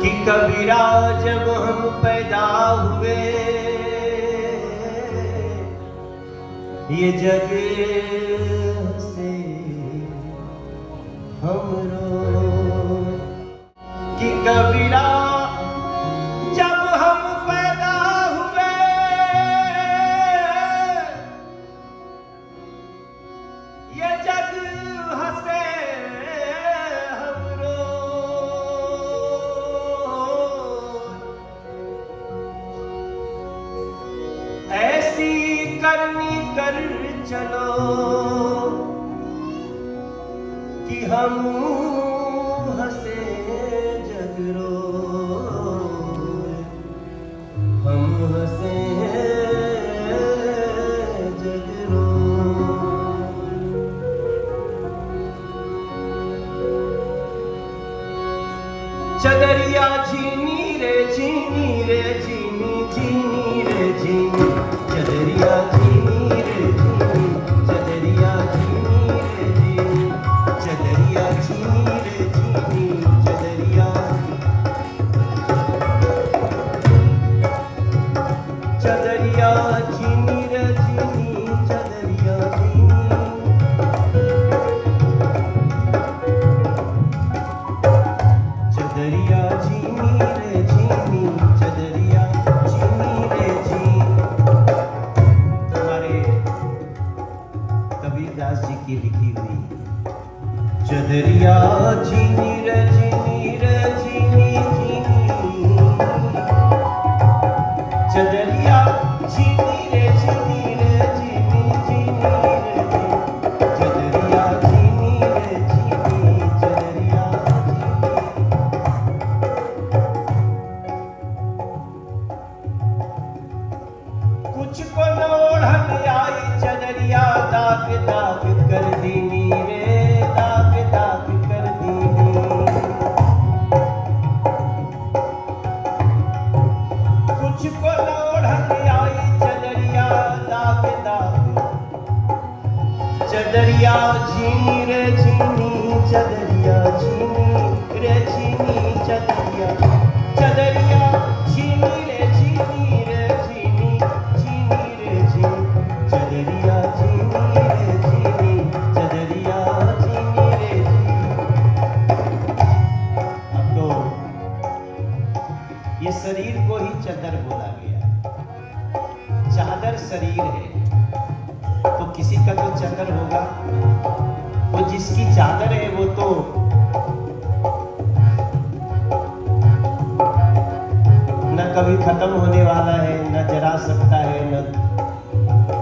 कि कबीरा जब हम पैदा हुए ये जग से हमरो, कि कबीरा जब हम पैदा हुए ये जग हंसे हमरो। ऐसी करनी कर चलो कि हम हंसे जग रोए, हम हंसे जग रोए। चदरिया झीनी रे झीनी रे झीनी झीनी रे झीनी, चदरिया झीनी रे झीनी, चदरिया झीनी रे झीनी, चदरिया झीनी रे झीनी, चदरिया, चदरिया झीनी रे झीनी, चदरिया झीनी, चदरिया झीनी रे झीनी, चदरिया झीनी रे झीनी। तुम्हारे कबीरदास जी की लिखी हुई चदरिया झीनी रे झीनी रे झीनी झीनी, चदरिया झीनी रे झीनी रे झीनी झीनी रे झीनी, चदरिया झीनी रे झीनी, चदरिया झीनी। कुछ को न ओढ़न आई चदरिया, दाग दाग कर दीनी रे, दाग दाग कर दीनी। कुछ को न ओढ़न आई चदरिया, दाग दाग, चदरिया झीनी रे झीनी, चदरिया झीनी रे झीनी, चदरिया, चदरिया झीनी रे झीनी रे झीनी, झीनी रे झीनी, चदरिया झीनी रे झीनी, चदरिया झीनी रे झीनी। अब तो ये शरीर को ही चादर बोला गया। चादर शरीर है तो किसी का तो चादर होगा, वो जिसकी चादर है वो तो न कभी खत्म होने वाला है, न जला सकता है, न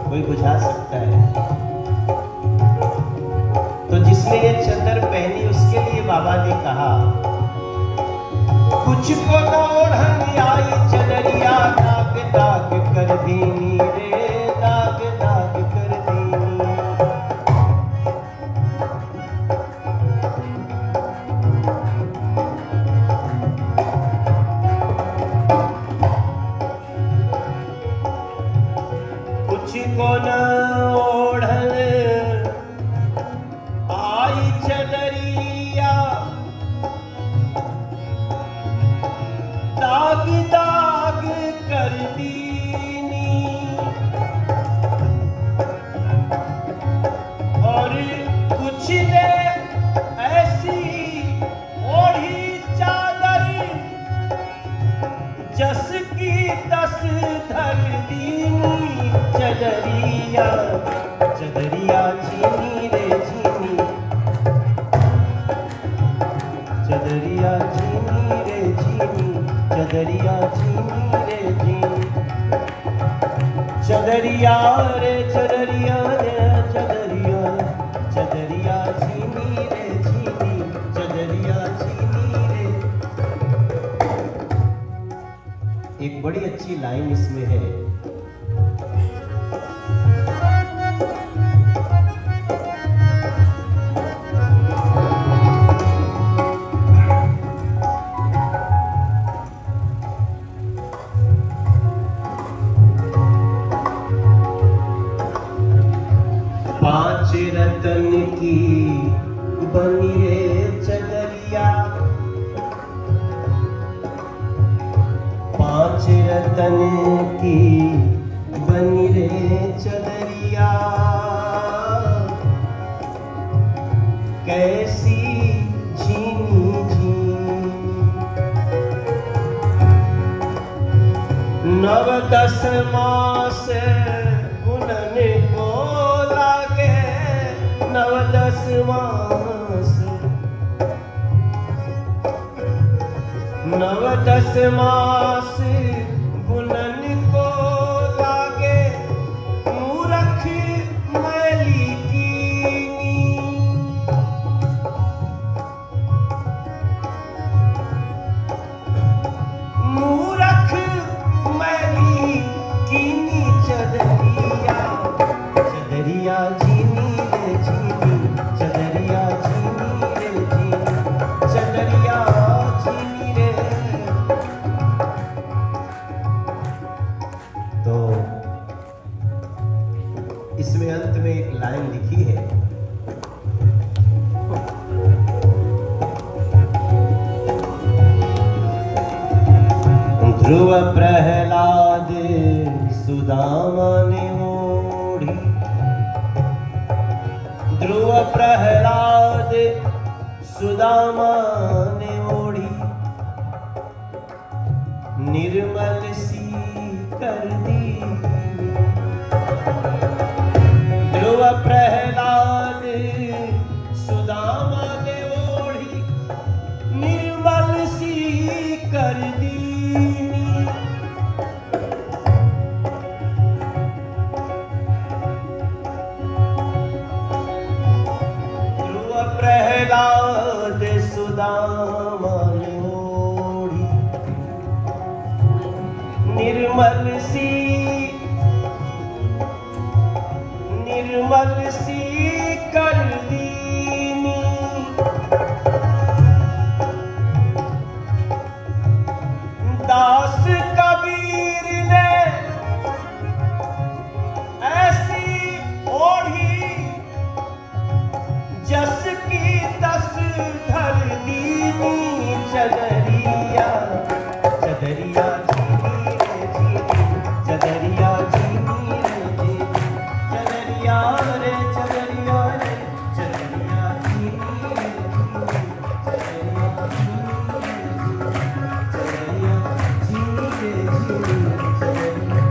कोई बुझा सकता है। तो जिसने ये चादर पहनी उसके लिए बाबा ने कहा कुछ को न ओढ़न आई चदरिया, दाग दाग कर दीनी रे, दाग दाग कर दीनी। कुछ को न ओढ़न आई चदरिया, दाग दाग कर दीनी। और कुछ ने ऐसी ओढ़ी चादर, जस की तस धर दीनी। चदरिया, चदरिया झीनी रे झीनी, चदरिया झीनी रे झीनी, चदरिया झीनी रे झीनी, चदरिया रे चदरिया रे चदरिया, चदरिया झीनी रे झीनी, चदरिया झीनी रे। एक बड़ी अच्छी लाइन इसमें है, रतन की बनी रे चदरिया, पांच रतन की बनी रे चदरिया, कैसी झीनी झीनी। नव दस मास बुनन को लागे, नव दस मास, नव दस मास बुनन को लागे, मूरख मैली कीनी। मूरख मैली कीनी चदरिया, चदरिया झीनी रे झीनी, चदरिया झीनी रे झीनी, चदरिया झीनी रे। तो इसमें अंत में एक लाइन लिखी है, ध्रुव प्रहलाद सुदामा ने ओढ़ी, ध्रुव प्रहलाद सुदामा ने ओढ़ी, निर्मल सी कर दी। ध्रुव प्रहलाद सुदामा ने ओढ़ी, निर्मल सी कर दी। ध्रुव प्रहलाद सुदामा ने ओढ़ी, निर्मल सी, निर्मल सी कर दीनी। दास कबीर ने ऐसी ओढ़ी, जस की तस धर दीनी। चदरिया, चदरिया झीनी रे झीनी, चदरिया झीनी रे झीनी, चदरिया रे चदरिया रे, चदरिया झीनी रे झीनी, चदरिया झीनी रे झीनी, चदरिया।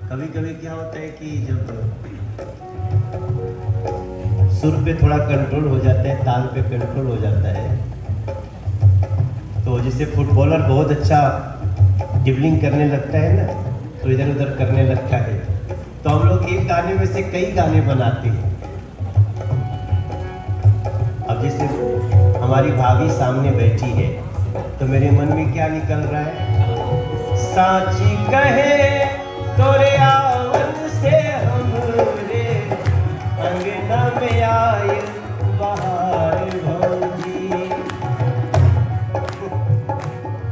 कभी कभी क्या होता है कि जब सुर पे थोड़ा कंट्रोल हो जाता है, ताल पे कंट्रोल हो जाता है, तो जैसे फुटबॉलर बहुत अच्छा ड्रिबलिंग करने लगता है ना, तो इधर उधर करने लगता है, तो हम लोग एक गाने में से कई गाने बनाते हैं। अब जैसे हमारी भाभी सामने बैठी है, तो मेरे मन में क्या निकल रहा है, साची कहे तोरे आवन से हमरे अंगना में आए बहार भौजी,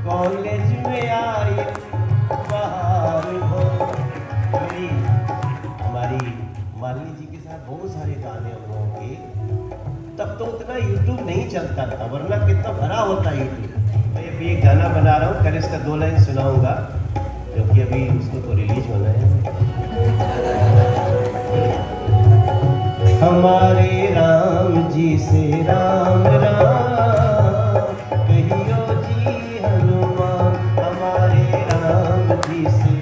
कॉलेज में आए बहार भौजी। हमारी मालिनी जी के साथ बहुत सारे गाने हम लोगों के, तब तो उतना यूट्यूब नहीं चलता था, वरना कितना भरा होता यूट्यूब। मैं अभी एक गाना बना रहा हूँ, कल इसका 2 लाइन सुनाऊंगा, क्योंकि अभी उसको तो रिलीज होना है। हमारे राम जी से राम राम कहियो जी हनुमान, हमारे राम जी से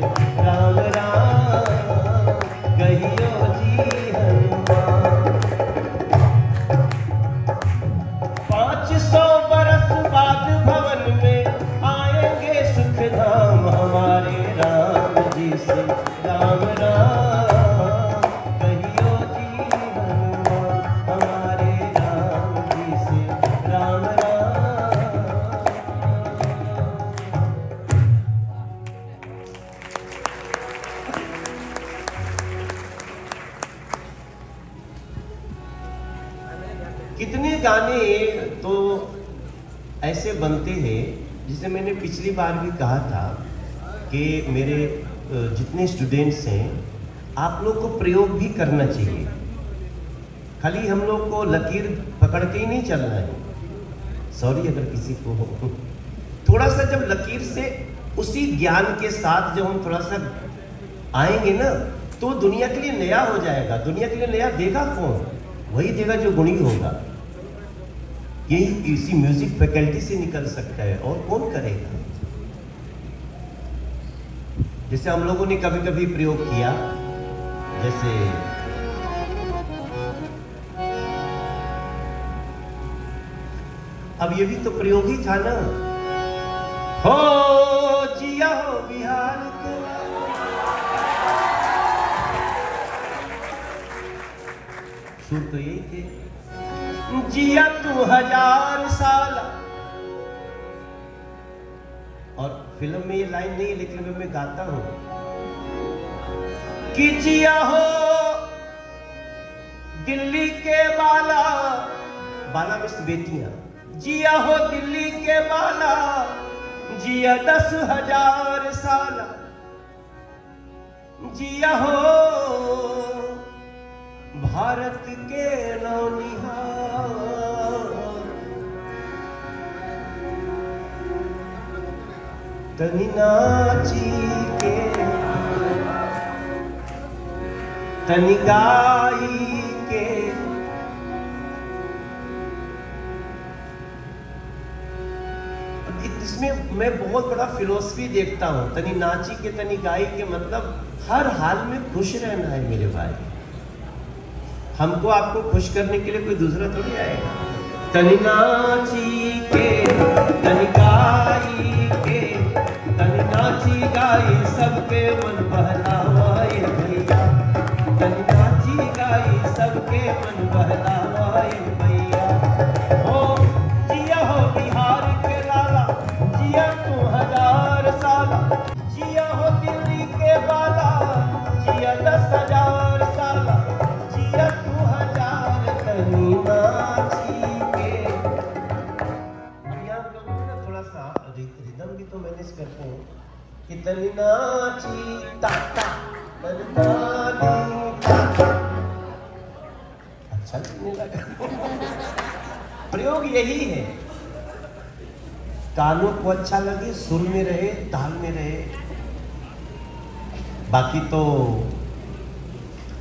राम राम कहियो जी हनुमान। 500 बरस बाद भवन में आएंगे सुख धाम, हमारे राम जी से राम राम कहियो जी हनुमान, हमारे राम जी से राम राम। कितने गाने तो ऐसे बनते हैं, जिसे मैंने पिछली बार भी कहा था कि मेरे जितने स्टूडेंट्स हैं, आप लोग को प्रयोग भी करना चाहिए। खाली हम लोग को लकीर पकड़ के ही नहीं चलना है, सॉरी अगर किसी को हो। थोड़ा सा जब लकीर से उसी ज्ञान के साथ जब हम थोड़ा सा आएंगे ना, तो दुनिया के लिए नया हो जाएगा। दुनिया के लिए नया देगा कौन? वही देगा जो गुणी होगा। यही इसी म्यूजिक फैकल्टी से निकल सकता है, और कौन करेगा? जैसे हम लोगों ने कभी कभी प्रयोग किया, जैसे अब ये भी तो प्रयोग ही था ना। हो जिया हो बिहार के, सुर तो यही थे, जिया तू 1000 साल। और फिल्म में ये लाइन नहीं है, लेकिन मैं गाता हूं कि जिया हो दिल्ली के बाला, बाला में बेटियां, जिया हो दिल्ली के बाला, जिया 10,000 साल, जिया हो भारत के नौनिहाल, तनी नाची के तनी गाई के। इसमें मैं बहुत बड़ा फिलोसफी देखता हूँ। तनी नाची के तनी गाई के मतलब हर हाल में खुश रहना है मेरे भाई। हमको आपको खुश करने के लिए कोई दूसरा थोड़ी आएगा। तनी नाची के तनी गाई के, तनी नाची गाई सबके मन बहलावाए भैया, तनी नाची गाई सबके मन बहलावाए भैया। हो जिया हो बिहार के लाला, जिया तू 1000 साल, जिया हो दिल्ली के बाला, जिया 10,000 साल, जिया तू 1000, तनी नाची के। यहाँ लोगों ने थोड़ा सा रिदम भी तो मैनेज करते हैं कि तनी नाची ता ता, तनी नाची ता ता। अच्छा लगने लगा। प्रयोग यही है, कानों को अच्छा लगे, सुर में रहे, ताल में रहे। बाकी तो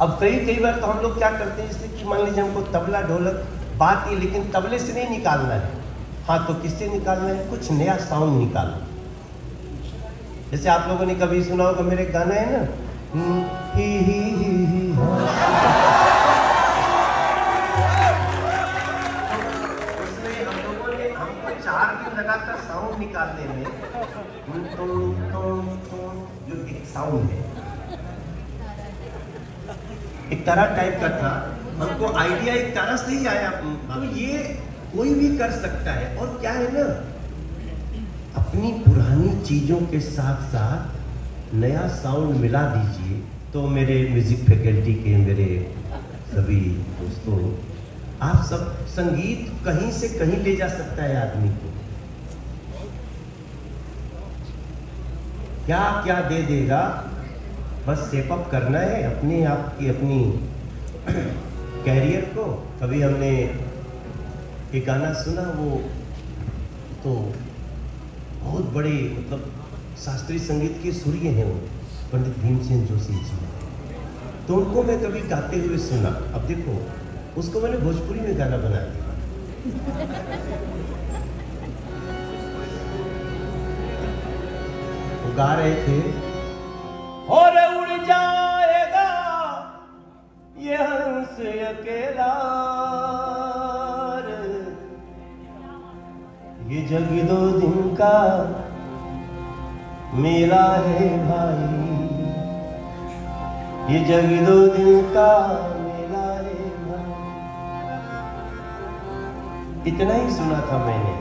अब कई बार तो हम लोग क्या करते हैं, जैसे कि मान लीजिए हमको तबला ढोलक बात ही, लेकिन तबले से नहीं निकालना है। हाँ, तो किससे निकालना है? कुछ नया साउंड निकालना। जैसे आप लोगों ने कभी सुना होगा, मेरे गाना है ना, ही उसमें हम लोगों ने हमको 4 दिन लगातार साउंड निकालने में, जो एक साउंड है, एक तरह टाइप का था। हमको आइडिया एक तरह से ही आया। तो ये कोई भी कर सकता है। और क्या है ना, अपनी पुरानी चीजों के साथ साथ नया साउंड मिला दीजिए। तो मेरे म्यूजिक फैकल्टी के मेरे सभी दोस्तों, आप सब, संगीत कहीं से कहीं ले जा सकता है आदमी को। क्या क्या दे देगा, बस सेप अप करना है अपने आप की, अपनी कैरियर को। कभी हमने एक गाना सुना, वो तो बहुत बड़े मतलब शास्त्रीय संगीत के सूर्य हैं वो, पंडित भीमसेन जोशी जी। तो उनको मैं कभी गाते हुए सुना। अब देखो, उसको मैंने भोजपुरी में गाना बना दिया। वो गा रहे थे, और उड़ जाएगा ये हंस अकेला, ये जग 2 दिन का मेला है भाई, ये जग 2 दिन का मेला है भाई। इतना ही सुना था मैंने,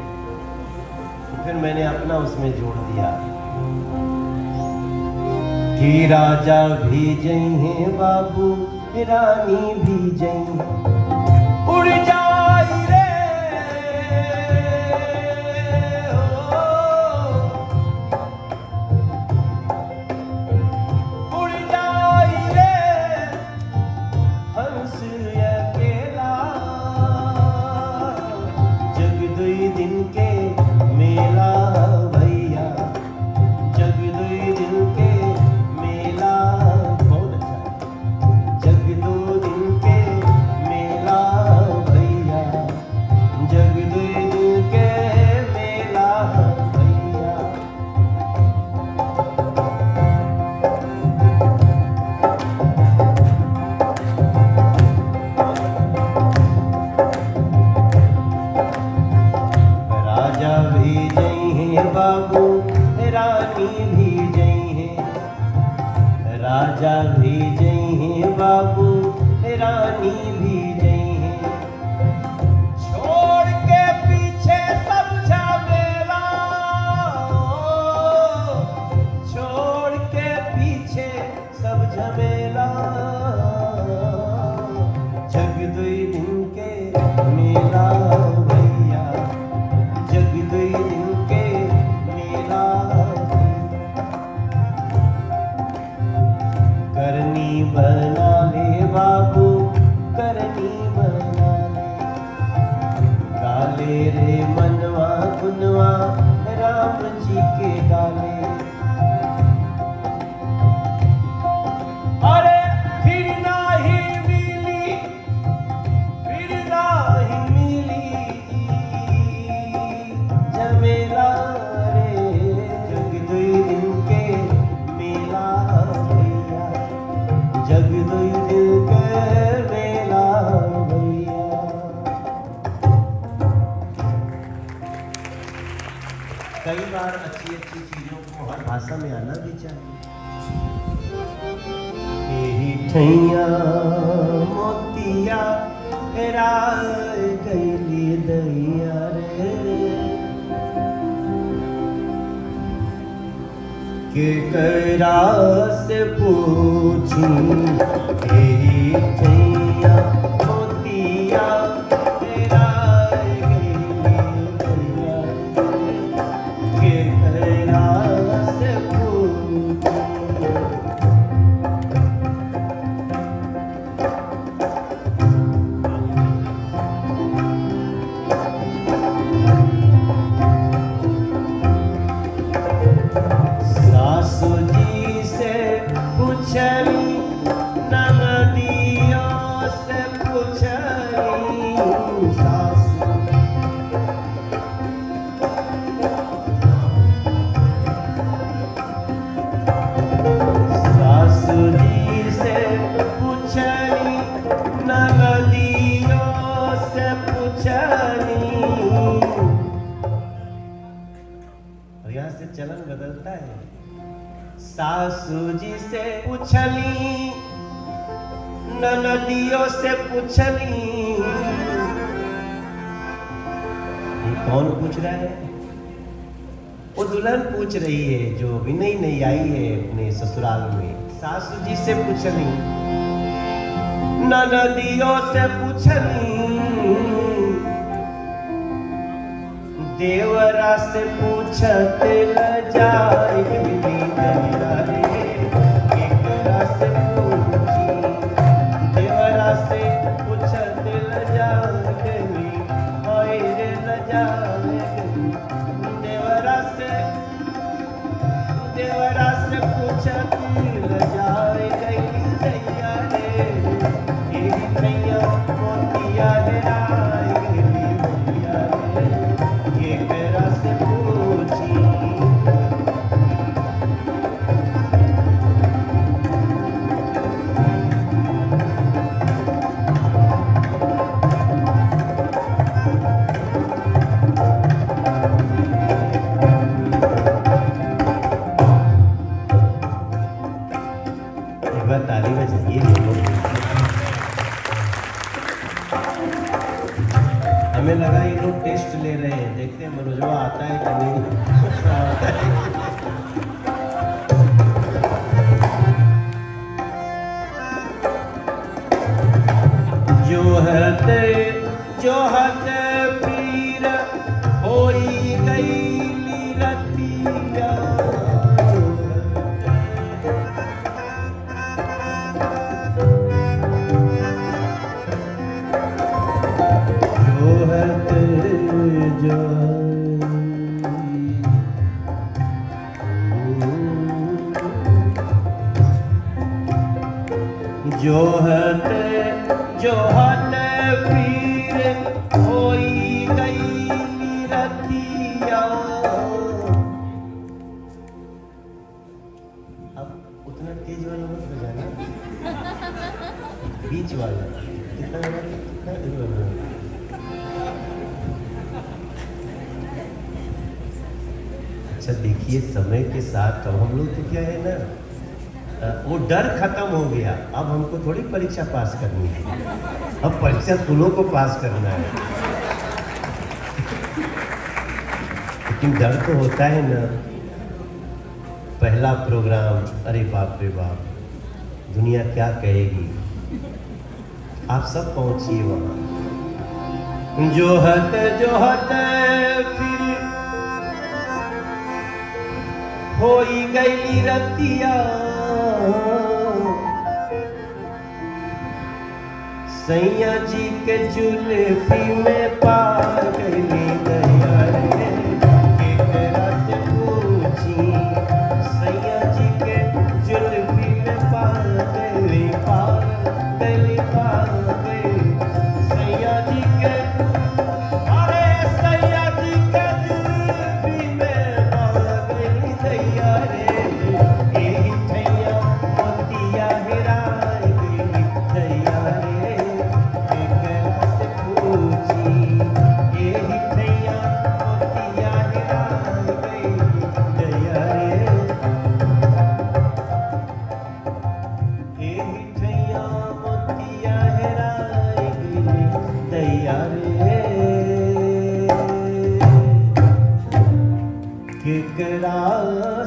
तो फिर मैंने अपना उसमें जोड़ दिया कि राजा भी जई हैं बाबू, रानी भी जई, उड़ जाई रे हो, उड़ जाई रे हंस अकेला, जग 2 दिन कई बार अच्छी अच्छी चीजों को हर भाषा में आना भी चाहिए। ठैया मोतिया हेरा गईली दैया रे, के करा से पूछी ठैया मोतिया हेरा गईली दैया रे, के करा से पूछी। चलन बदलता है। सासू जी से पूछली, ननदियों से पूछली। ये कौन पूछ रहा है? वो दुल्हन पूछ रही है जो अभी नई आई है अपने ससुराल में। सासू जी से पूछली, ननदियों से पूछली, देवरा से पूछत लजाए गईली दैया रे, केकरा से पूछी। देवरा से पूछत लजाए गईली, हाय रे लजाए गईली। देवरा से पूछत लजाए गईली दैया रे, एही ठैया मोतिया हेराए गईली दैया रे, केकरा से पूछी। एक बार ताली बजाइए लोगों। हमें लगा ये लोग टेस्ट ले रहे हैं, देखते हैं मनोजवा आता है कि नहीं। जोहत पीर होई गईली रतिया, जोहत जोहत पीर होई गईली रतिया। अब उतना तेज वाला मत बजाना, बीच वाला। कितना अच्छा देखिए, समय के साथ अब हम लोग तो क्या है ना, वो डर खत्म हो गया। अब हमको थोड़ी परीक्षा पास करनी है, अब परीक्षा फूलों को पास करना है। लेकिन डर तो होता है ना। पहला प्रोग्राम, अरे बाप रे बाप, दुनिया क्या कहेगी। आप सब पहुंचिए वहां। जोहत जोहत फिर होई गईली रतिया, सैया जी के जुल्फी में पा गईली दैया रे, केकरा से पूछी। सैया जी के जुल्फी में पा गईली, पा गईली, पा गई। सैया जी के, अरे सैया जी के जुल्फी में पा गईली दैया रे, एही ठैया मोतिया हेराए गईली दैया रे, केकरा से पूछी। एही ठैया रे केकरा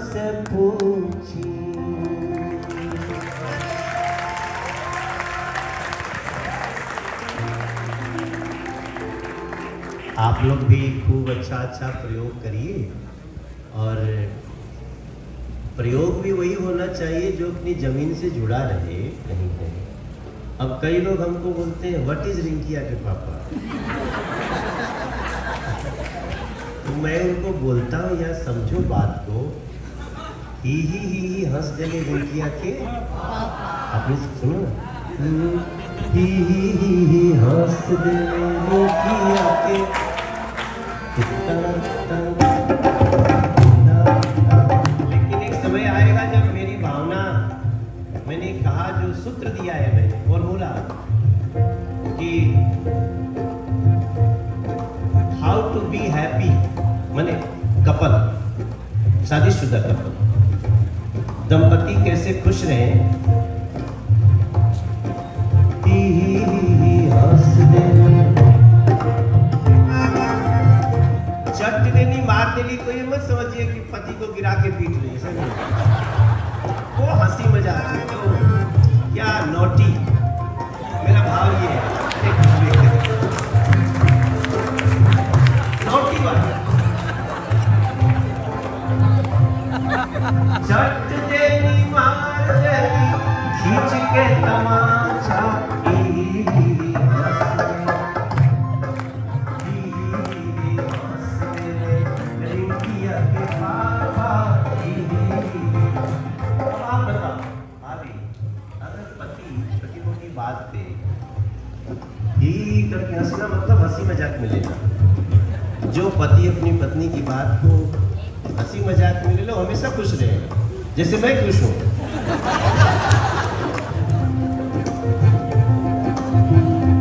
से पूछी। आप लोग भी खूब अच्छा अच्छा प्रयोग करिए, और प्रयोग भी वही होना चाहिए जो अपनी जमीन से जुड़ा रहे कहीं कहीं। अब कई लोग हमको बोलते हैं व्हाट इज रिंकिया के पापा, तो मैं उनको बोलता हूँ यार समझो बात को, ही हंस देने रिंकिया के, आपने सुनो ना, ही हंस देने रिंकिया के, लेकिन एक समय आएगा जब मेरी भावना, मैंने कहा जो सूत्र दिया है मैंने फॉर्मूला कि हाउ टू बी हैप्पी, माने कपल, शादीशुदा कपल, दंपति कैसे खुश रहे, चट देनी मार देनी, कोई मत समझिए कि पति को गिरा के पीट रही है, वो हंसी मजाक है, तो क्या नोटी, मेरा भाव ये है नोटी वाला, चट देनी मार देनी खींच के तमाचा, करके हंसना मतलब हंसी मजाक में लेना। जो पति अपनी पत्नी की बात को हंसी मजाक में ले लो, हमेशा खुश रहे, जैसे मैं खुश हूं।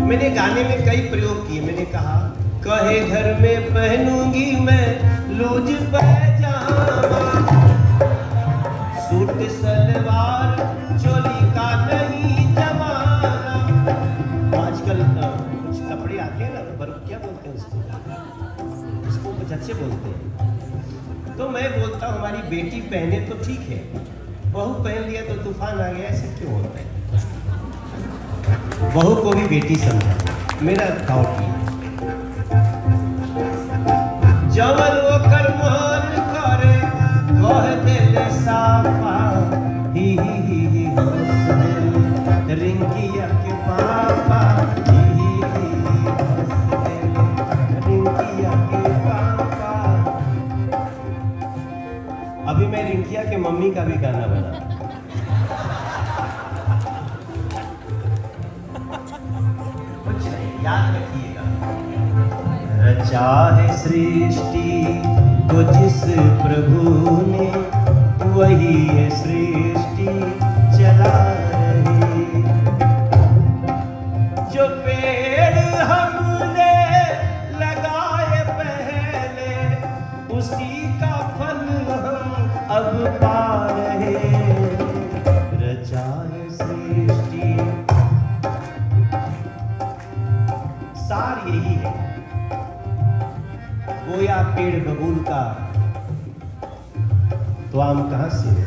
मैंने गाने में कई प्रयोग किए, मैंने कहा कहे घर में पहनूंगी मैं लूज पैजामा, सूट सलवार चोली का नहीं जमाना। आजकल कुछ कपड़े आते हैं ना, पर क्या बोलते हैं उसको कुछ अच्छे बोलते हैं, तो मैं बोलता हूँ हमारी बेटी पहने तो ठीक है, बहू पहन लिया तो तूफान आ गया, ऐसे क्यों होता है? बहू को भी बेटी समझा, मेरा डाउट ये जवन वो कर्मान करे कह दे साफा, ही हंस दे रिंकिया के पापा, ही हंस दे रिंकिया के पापा। अभी मैं रिंकिया के मम्मी का भी गाना बना, याद रखिएगा, रचा है सृष्टि को जिस प्रभु ने, वही है सृष्टि चला रहे। जो पेड़ हमने लगाए पहले, उसी का फल हम अब पा रहे। रचा है सृष्टि, सार यही है, गोया पेड़ बबूल का तो आम कहां से है?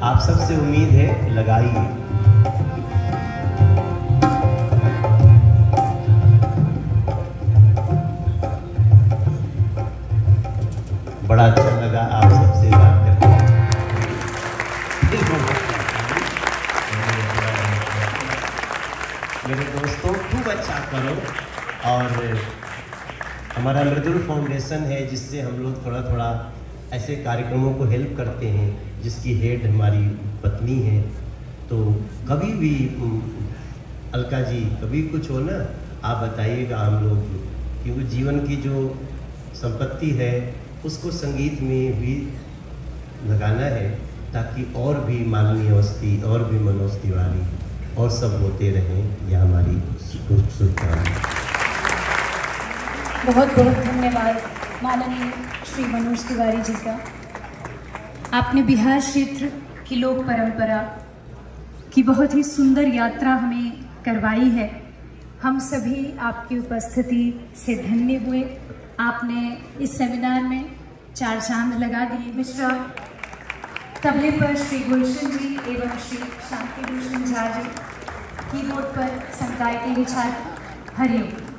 आप सबसे उम्मीद है लगाइए। बड़ा अच्छा लगा आप सबसे बात करके। मेरे दोस्तों खूब अच्छा करो, और हमारा मृदुल फाउंडेशन है जिससे हम लोग थोड़ा थोड़ा ऐसे कार्यक्रमों को हेल्प करते हैं, जिसकी हेड हमारी पत्नी है। तो कभी भी अलका जी कभी कुछ हो ना, आप बताइएगा हम लोग, क्योंकि जीवन की जो संपत्ति है उसको संगीत में भी लगाना है, ताकि और भी मालिनी अवस्थी और भी मनोज तिवारी और सब होते रहें। यह हमारी शुभकामनाएं। बहुत बहुत धन्यवाद माननीय श्री मनोज तिवारी जी का। आपने बिहार क्षेत्र की लोक परंपरा की बहुत ही सुंदर यात्रा हमें करवाई है। हम सभी आपकी उपस्थिति से धन्य हुए। आपने इस सेमिनार में 4 चांद लगा दिए। मिश्रा तबले पर श्री गुलशन जी एवं श्री शांति भूषण झा जी, कीबोर्ड पर संकाय के विचार। हरिओम।